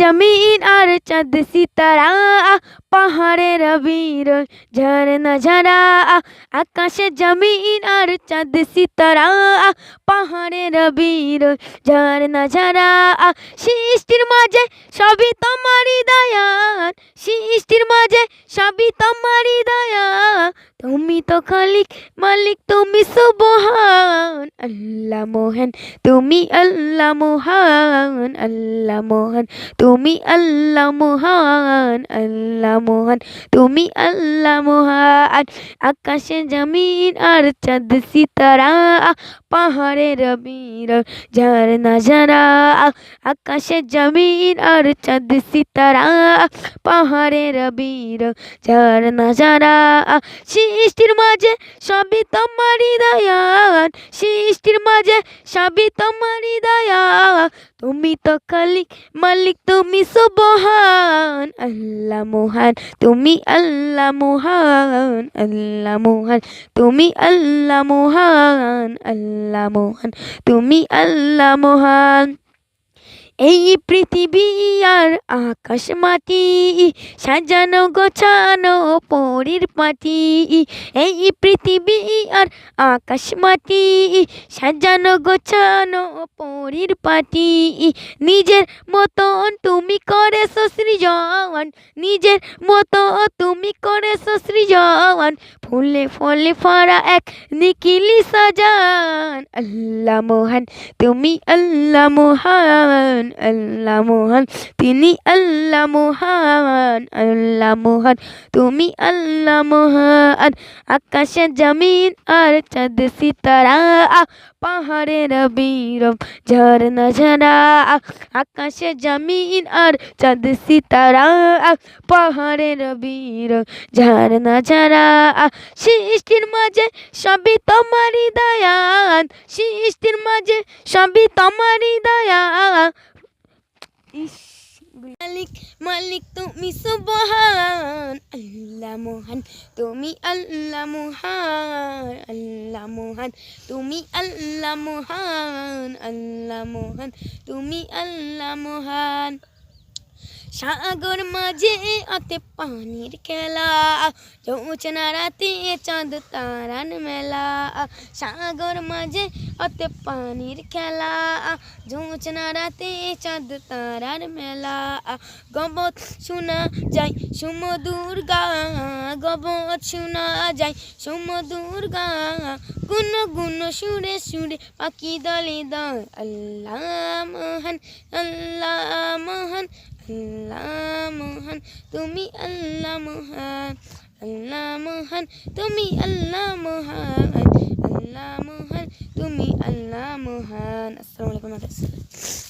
জমিন আর চাঁদ সিতারা, পাহাড়ের বিরল ঝরনা ঝরা। আকাশে জমিন আর চাঁদ সিতারা, পাহাড়ের বিরল ঝরনা ঝরা। সৃষ্টির মাঝে সবই তোমারই দয়া, সৃষ্টির মাঝে সবই তোমারই দয়া। তুমি তো খালিক মালিক, তুমি সুবহান আল্লাহ মহান, তুমি আল্লাহ মহান আল্লাহ মহান, তুমি আল্লাহ মহান আল্লাহ মহান, তুমি আল্লাহ মহান। আকাশে জমিন আর চাঁদ সিতারা, পাহাড়ের বিরল ঝরনা ঝরা। আকাশে জমিন আর চাঁদ সিতারা, পাহাড়ের বিরল ঝরনা ঝরা। সৃষ্টির মাঝে সবই তোমারই দয়া, সৃষ্টির মাঝে সবই তোমারই দয়া। তুমি তো খালিক মালিক, তুমি সুবহান আল্লাহ মহান, তুমি আল্লাহ মহান আল্লাহ মহান, তুমি আল্লাহ মহান আল্লাহ মহান, তুমি আল্লাহ মহান। এই পৃথিবী আর আকাশ মাটি সাজানো গোছানো পরীর পাটি। এই পৃথিবী আর আকাশ মাটি সাজানো গোছানো পরীর পাটি। নিজের মতন তুমি করেছো সৃজন, নিজের মতো তুমি করেছো সৃজন। ফুলে ফলে ভরা এক নিখিলি সাজান। আল্লাহ মহান, তুমি আল্লাহ মহান আল্লাহ মহান, তিনি আল্লাহ মহান আল্লাহ মহান, তুমি আল্লাহ মহান। আকাশে জমিন আর চাঁদ সিতারা, পাহাড়ের বিরল ঝরনা ঝরা। আকাশে জমিন আর চাঁদ সিতারা, পাহাড়ের বিরল ঝরনা ঝরা। সৃষ্টির মাঝে সবই তোমারই দয়া, সৃষ্টির মাঝে সবই তোমারই দয়া। মালিক মালিক তুমি সুবহান আল্লাহ মহান, তুমি আল্লাহ মহান আল্লাহ মহান, তুমি আল্লাহ মহান আল্লাহ মহান, তুমি আল্লাহ মহান। সাগর মাঝে আতে পানির খেলা, জোছনা রাতে চাঁদ তারার মেলা। সাগর মাঝে আতে পানির খেলা, জোছনা রাতে চাঁদ তারার মেলা। গবত শোনা যায় সুমধুর গান, গবত শোনা যায় সুমধুর গান। গুন গুন সুরে সুরে পাখি দলে দল। আল্লাহ মহান আল্লাহ মহান আল্লাহ মহান, তুমি আল্লাহ মহান আল্লাহ মহান, তুমি আল্লাহ মহান আল্লাহ মহান, তুমি আল্লাহ মহান। আসসালামু আলাইকুম।